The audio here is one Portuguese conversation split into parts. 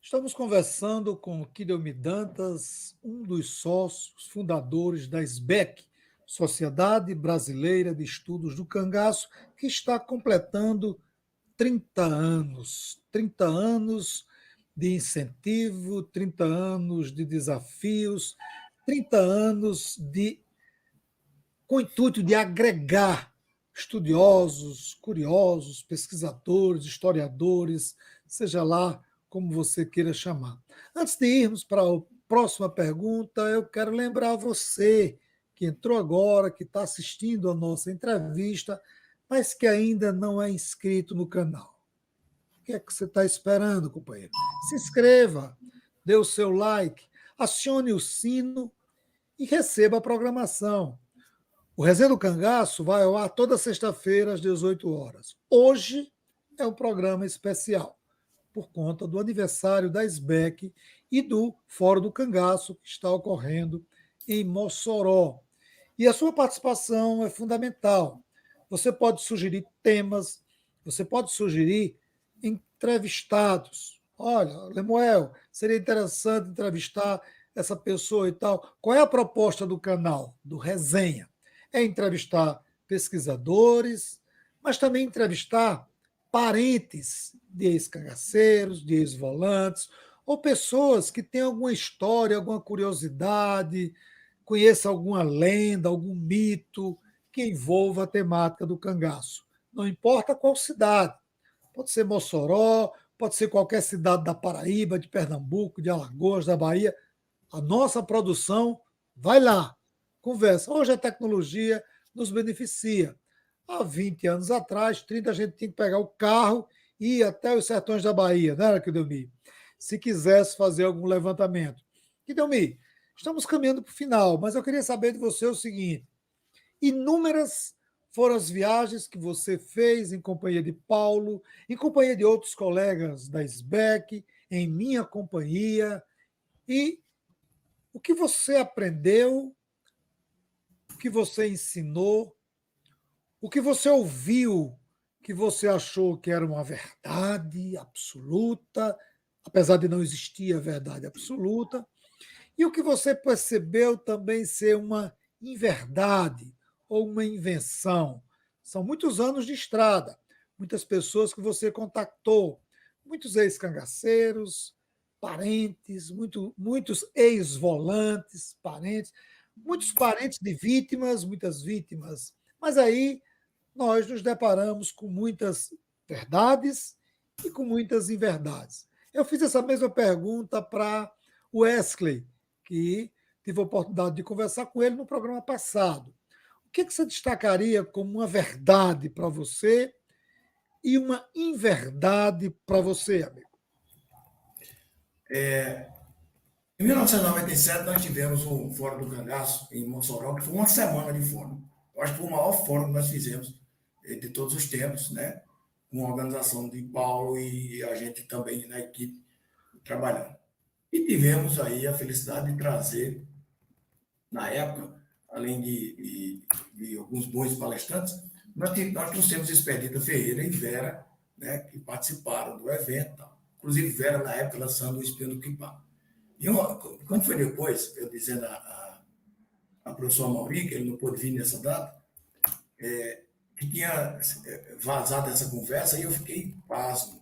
Estamos conversando com Kidemi Dantas, um dos sócios fundadores da SBEC, Sociedade Brasileira de Estudos do Cangaço, que está completando 30 anos. 30 anos de incentivo, 30 anos de desafios, 30 anos com o intuito de agregar estudiosos, curiosos, pesquisadores, historiadores, seja lá como você queira chamar. Antes de irmos para a próxima pergunta, eu quero lembrar você que entrou agora, que está assistindo a nossa entrevista, mas que ainda não é inscrito no canal. O que é que você está esperando, companheiro? Se inscreva, dê o seu like, acione o sino e receba a programação. O Resenha do Cangaço vai ao ar toda sexta-feira às 18 horas. Hoje é um programa especial, por conta do aniversário da SBEC e do Fórum do Cangaço, que está ocorrendo em Mossoró. E a sua participação é fundamental. Você pode sugerir temas, você pode sugerir entrevistados. Olha, Lemuel, seria interessante entrevistar essa pessoa e tal. Qual é a proposta do canal, do Resenha? É entrevistar pesquisadores, mas também entrevistar parentes de ex-cangaceiros, de ex-volantes, ou pessoas que têm alguma história, alguma curiosidade, conheça alguma lenda, algum mito que envolva a temática do cangaço. Não importa qual cidade. Pode ser Mossoró, pode ser qualquer cidade da Paraíba, de Pernambuco, de Alagoas, da Bahia. A nossa produção vai lá, conversa. Hoje a tecnologia nos beneficia. Há 20 anos atrás, 30, a gente tinha que pegar o carro e ir até os sertões da Bahia, não era, Kidemi? Se quisesse fazer algum levantamento. Kidemi, estamos caminhando para o final, mas eu queria saber de você o seguinte: inúmeras foram as viagens que você fez em companhia de Paulo, em companhia de outros colegas da SBEC, em minha companhia, e o que você aprendeu, o que você ensinou, o que você ouviu que você achou que era uma verdade absoluta, apesar de não existir a verdade absoluta, e o que você percebeu também ser uma inverdade ou uma invenção. São muitos anos de estrada, muitas pessoas que você contactou, muitos ex-cangaceiros, parentes, muitos ex-volantes, parentes, muitos parentes de vítimas, muitas vítimas. Mas aí nós nos deparamos com muitas verdades e com muitas inverdades. Eu fiz essa mesma pergunta para o Wesley, que tive a oportunidade de conversar com ele no programa passado. O que você destacaria como uma verdade para você e uma inverdade para você, amigo? Em 1997, nós tivemos um Fórum do Cangaço em Mossoró, que foi uma semana de fórum. Eu acho que foi o maior fórum que nós fizemos de todos os tempos, né? Com a organização de Paulo e a gente também na equipe trabalhando. E tivemos aí a felicidade de trazer, na época, além de alguns bons palestrantes, nós trouxemos Expedita Ferreira e Vera, né, que participaram do evento. Inclusive, Vera, na época, lançando o Espelho do Quipá. Quando foi depois, eu dizendo a professor Mauri, que ele não pôde vir nessa data, que tinha vazado essa conversa, e eu fiquei pasmo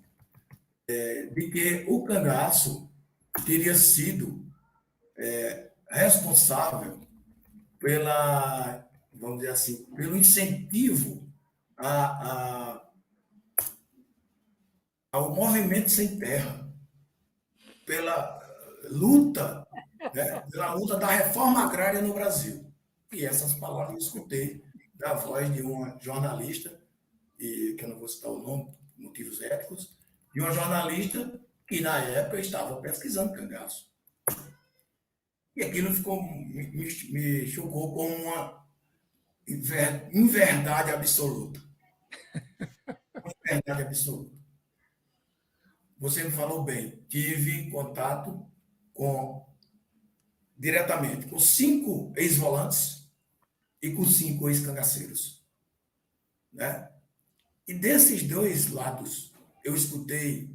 de que o cangaço teria sido responsável pela, vamos dizer assim, pelo incentivo a, a, ao movimento sem terra, pela luta, né, pela luta da reforma agrária no Brasil. E essas palavras eu escutei da voz de uma jornalista, e que eu não vou citar o nome, por motivos éticos, de uma jornalista que na época estava pesquisando cangaço. E aquilo me chocou como uma inverdade absoluta. Uma inverdade absoluta. Você me falou bem, tive contato com diretamente com 5 ex-volantes e com 5 ex-cangaceiros, né? E desses dois lados, eu escutei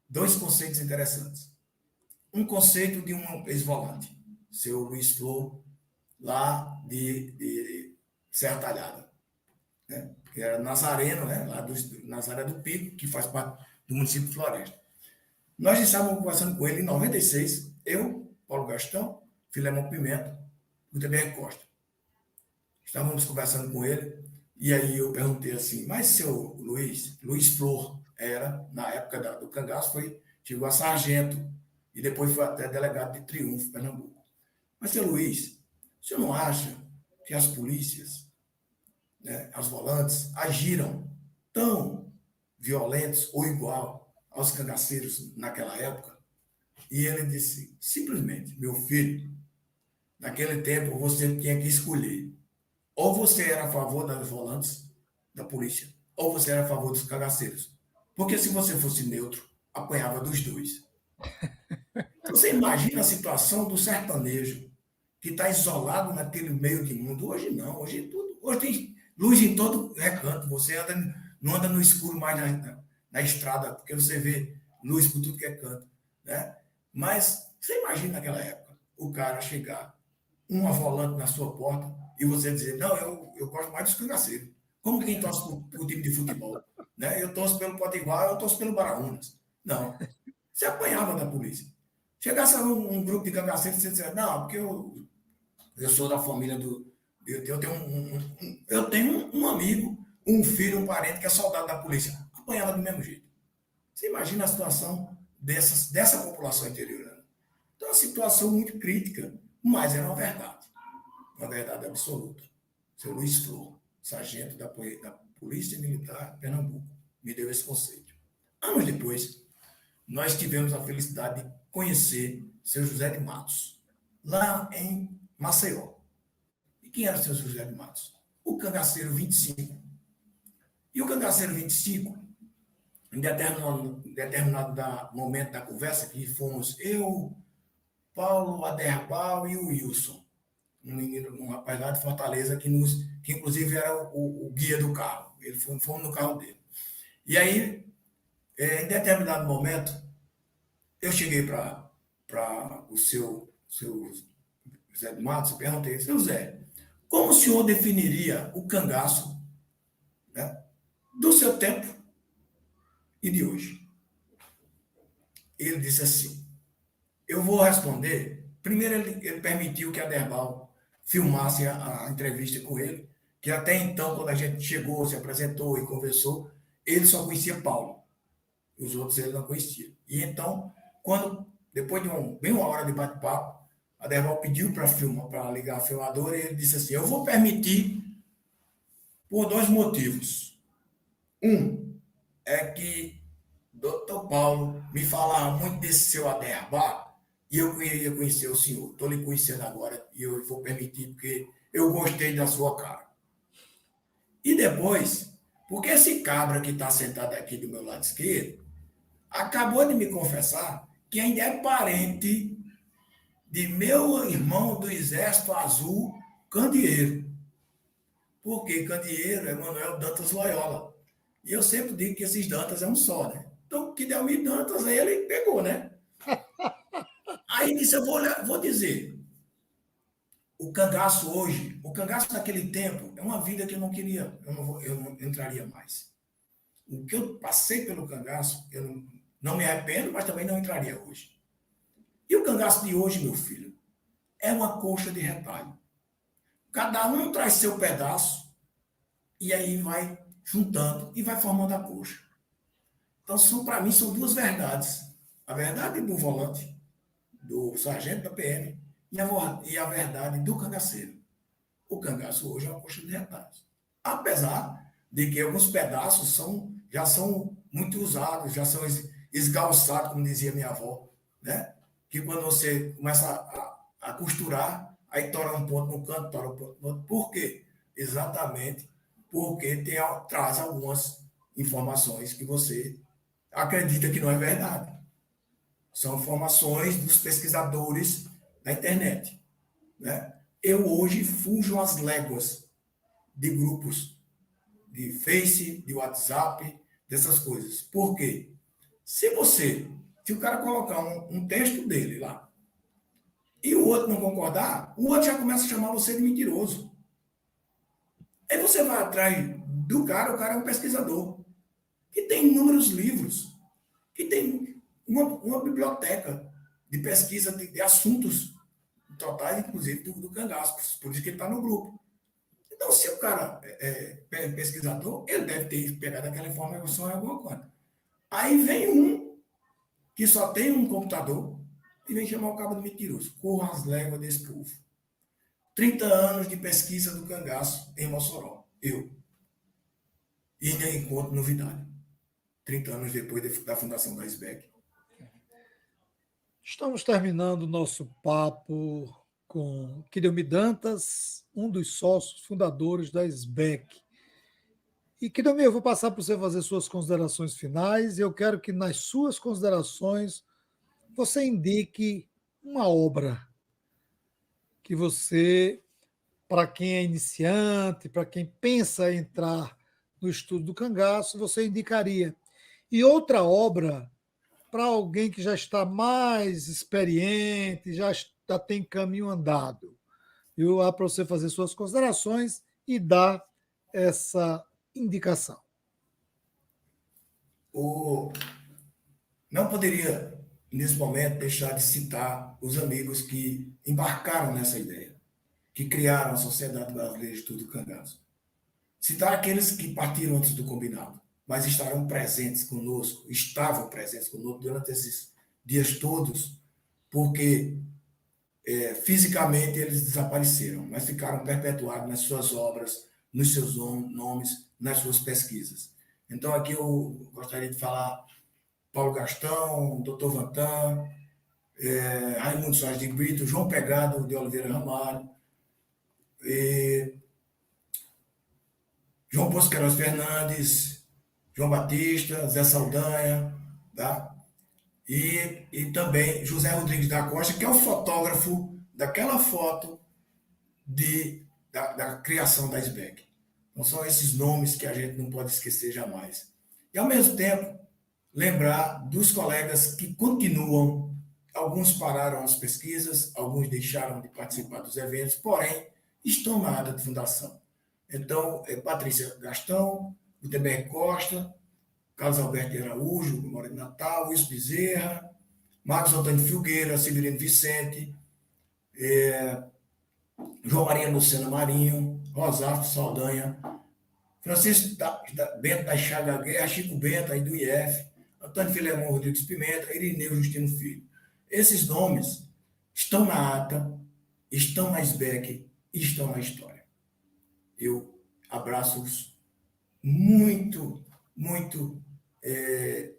dois conceitos interessantes. Um conceito de um ex-volante, seu Luiz Flor, lá de Serra Talhada, né? Que era Nazareno, né? Lá do Nazaré do Pico, que faz parte do município de Floresta. Nós estávamos conversando com ele em 96, eu, Paulo Gastão, Filemão Pimenta, Gutenberg Costa. Estávamos conversando com ele, e aí eu perguntei assim, mas seu Luiz Flor, era, na época do cangaço, chegou a sargento, e depois foi até delegado de Triunfo, Pernambuco. Mas, seu Luiz, o senhor não acha que as polícias, né, as volantes, agiram tão violentos ou igual aos cangaceiros naquela época? E ele disse, simplesmente, meu filho, naquele tempo você tinha que escolher. Ou você era a favor das volantes da polícia, ou você era a favor dos cangaceiros. Porque se você fosse neutro, apanhava dos dois. Você imagina a situação do sertanejo, que está isolado naquele meio de mundo. Hoje não, hoje tem luz em todo recanto. Você não anda no escuro mais na estrada, porque você vê luz por tudo que é canto. Né? Mas você imagina naquela época, o cara chegar, uma volante na sua porta, e você dizer, não, eu gosto mais dos cangaceiros. Como quem torce por time de futebol. Né? Eu torço pelo Potiguar, eu torço pelo Baraunas. Não. Você apanhava da polícia. Chegasse um grupo de cangaceiros e você dizia, não, porque eu sou da família do. Eu tenho um amigo, um filho, um parente que é soldado da polícia. Apanhava do mesmo jeito. Você imagina a situação dessa população interiorana. Então, é uma situação muito crítica, mas era uma verdade absoluta. Seu Luiz Flor, sargento da Polícia Militar de Pernambuco, me deu esse conceito. Anos depois, nós tivemos a felicidade de conhecer seu José de Matos, lá em Maceió. E quem era o seu José de Matos? O Cangaceiro 25. E o Cangaceiro 25, em determinado momento da conversa, que fomos eu, Paulo Aderbal e o Wilson, um rapaz lá de Fortaleza, que inclusive era o guia do carro. Fomos no carro dele. E aí, em determinado momento, eu cheguei para o seu Zé de Matos e perguntei, seu Zé, como o senhor definiria o cangaço, né, do seu tempo e de hoje? Ele disse assim, eu vou responder. Primeiro, ele permitiu que a Derbal filmasse a entrevista com ele, que até então, quando a gente chegou, se apresentou e conversou, ele só conhecia Paulo. Os outros ele não conhecia. E então, depois de bem uma hora de bate-papo, a Derbal pediu para ligar a filmadora e ele disse assim, eu vou permitir por dois motivos. Um é que Dr. Paulo me falava muito desse seu Aderbal e eu queria conhecer o senhor. Estou lhe conhecendo agora e eu vou permitir porque eu gostei da sua cara. E depois, porque esse cabra que está sentado aqui do meu lado esquerdo acabou de me confessar que ainda é parente de meu irmão do Exército Azul, Candeeiro. Porque Candeeiro é Manuel Dantas Loyola. E eu sempre digo que esses Dantas é um só, né? Então, que Delmir Dantas, aí ele pegou, né? Aí disse, eu vou dizer, o cangaço hoje, o cangaço naquele tempo, é uma vida que eu não queria, eu não entraria mais. O que eu passei pelo cangaço, eu não me arrependo, mas também não entraria hoje. E o cangaço de hoje, meu filho, é uma coxa de retalho. Cada um traz seu pedaço e aí vai juntando e vai formando a coxa. Então, para mim, são duas verdades. A verdade do volante, do sargento da PM, e a verdade do cangaceiro. O cangaço hoje é uma coxa de retalhos. Apesar de que alguns pedaços já são muito usados, já são esgalçados, como dizia minha avó, né? Que quando você começa a costurar, aí tora um ponto no canto, tora um ponto no outro. Por quê? Exatamente porque traz algumas informações que você acredita que não é verdade. São informações dos pesquisadores da internet. Né? Eu hoje fujo às léguas de grupos de Face, de WhatsApp, dessas coisas. Por quê? Se você Se o cara colocar um texto dele lá e o outro não concordar, o outro já começa a chamar você de mentiroso. Aí você vai atrás do cara, o cara é um pesquisador, que tem inúmeros livros, que tem uma biblioteca de pesquisa de assuntos totais, inclusive do cangaço, por isso que ele está no grupo. Então, se o cara é pesquisador, ele deve ter pegado aquela informação em alguma coisa. Aí vem um que só tem um computador e vem chamar o cabo de mentiroso. Corra as léguas desse povo. 30 anos de pesquisa do cangaço em Mossoró. Eu. E ainda encontro novidade. 30 anos depois da fundação da SBEC. Estamos terminando o nosso papo com Quiremi Dantas, um dos sócios fundadores da SBEC. E, Quiremi, eu vou passar para você fazer suas considerações finais e eu quero que nas suas considerações você indique uma obra que você, para quem é iniciante, para quem pensa em entrar no estudo do cangaço, você indicaria. E outra obra para alguém que já está mais experiente, já tem caminho andado. Eu vou para você fazer suas considerações e dar essa indicação. Não poderia, nesse momento, deixar de citar os amigos que embarcaram nessa ideia, que criaram a Sociedade Brasileira de Estudo do Cangaço. Citar aqueles que partiram antes do combinado, mas estarão presentes conosco, estavam presentes conosco durante esses dias todos, porque fisicamente eles desapareceram, mas ficaram perpetuados nas suas obras, nos seus nomes, nas suas pesquisas. Então, aqui eu gostaria de falar Paulo Gastão, Dr. Vantan, Raimundo Soares de Brito, João Pegado de Oliveira Ramalho, João Bosco Queiroz Fernandes, João Batista, Zé Saldanha, tá? E também José Rodrigues da Costa, que é o fotógrafo daquela foto da criação da SBEC. Então, são esses nomes que a gente não pode esquecer jamais. E, ao mesmo tempo, lembrar dos colegas que continuam, alguns pararam as pesquisas, alguns deixaram de participar dos eventos, porém, estão na área de fundação. Então, Patrícia Gastão, Gutenberg Costa, Carlos Alberto de Araújo, que mora em Natal, Luiz Bezerra, Marcos Antônio Filgueira, Severino Vicente, João Maria Lucena Marinho, Rosário Saldanha, Francisco Bento da Chaga Guerra, Chico Bento, aí do IF, Antônio Filemon Rodrigues Pimenta, Irineu Justino Filho. Esses nomes estão na ata, estão na SBEC e estão na história. Eu abraço-os muito, muito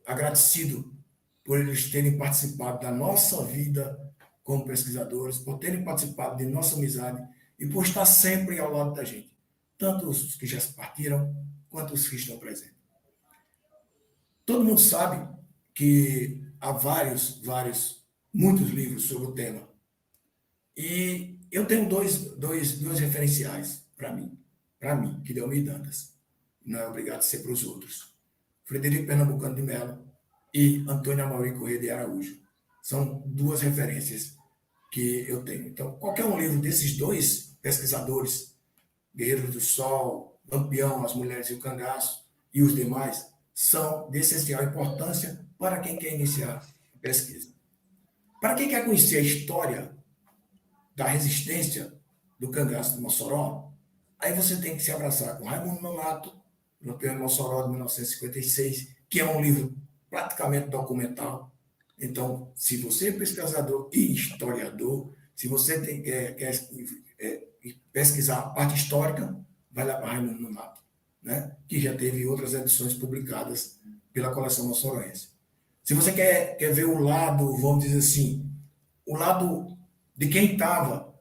agradecido por eles terem participado da nossa vida como pesquisadores, por terem participado de nossa amizade e por estar sempre ao lado da gente, tanto os que já partiram quanto os que estão presentes. Todo mundo sabe que há muitos livros sobre o tema. E eu tenho dois referenciais para mim, Quiremi Dantas. Não é obrigado a ser para os outros. Frederico Pernambucano de Mello e Antônio Amaury Corrêa de Araújo. São duas referências que eu tenho. Então, qualquer um livro desses dois pesquisadores, Guerreiros do Sol, Lampião, As Mulheres e o Cangaço, e os demais, são de essencial importância para quem quer iniciar a pesquisa. Para quem quer conhecer a história da resistência do cangaço de Mossoró, aí você tem que se abraçar com Raimundo Nonato, Lampião de Mossoró, de 1956, que é um livro praticamente documental. Então, se você é pesquisador e historiador, se você quer pesquisar a parte histórica, vai lá para Raimundo Nonato, né? Que já teve outras edições publicadas pela coleção moçoroense. Se você quer ver o lado, vamos dizer assim, o lado de quem estava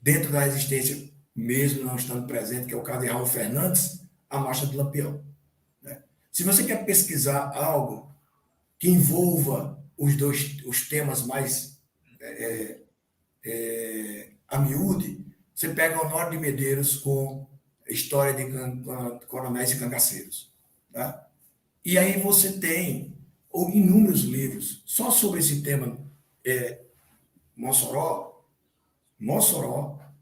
dentro da resistência, mesmo não estando presente, que é o caso de Raul Fernandes, a Marcha do Lampião, né? Se você quer pesquisar algo que envolva os temas mais a miúde, você pega Honório de Medeiros com História de Coronéis e Cangaceiros, tá? E aí você tem ou inúmeros livros só sobre esse tema Mossoró,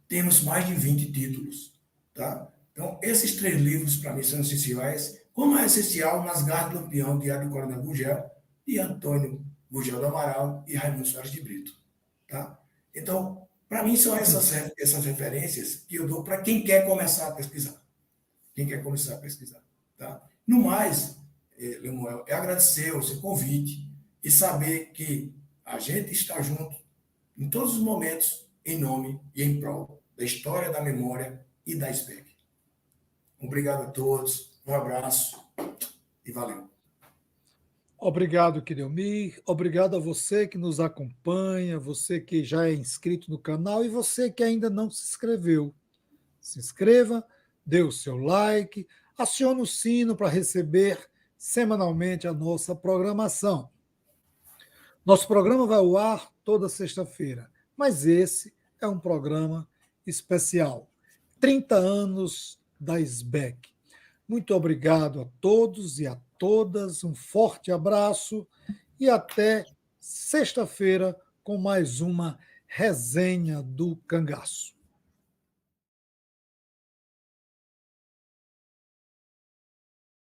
temos mais de 20 títulos, tá? Então, esses 3 livros, para mim, são essenciais, como é essencial Nas Garras do Lampião, de Diário do Coronel Gugel, e Antônio Gugel do Amaral e Raimundo Soares de Brito, tá? Então, para mim, são essas referências que eu dou para quem quer começar a pesquisar. Quem quer começar a pesquisar, tá? No mais, Lemuel, é agradecer o seu convite e saber que a gente está junto em todos os momentos, em nome e em prol da história, da memória e da SPEC. Obrigado a todos, um abraço e valeu. Obrigado, Quirelmir. Obrigado a você que nos acompanha, você que já é inscrito no canal e você que ainda não se inscreveu. Se inscreva, dê o seu like, acione o sino para receber semanalmente a nossa programação. Nosso programa vai ao ar toda sexta-feira, mas esse é um programa especial. 30 anos da SBEC. Muito obrigado a todos e a todas, um forte abraço e até sexta-feira com mais uma resenha do Cangaço.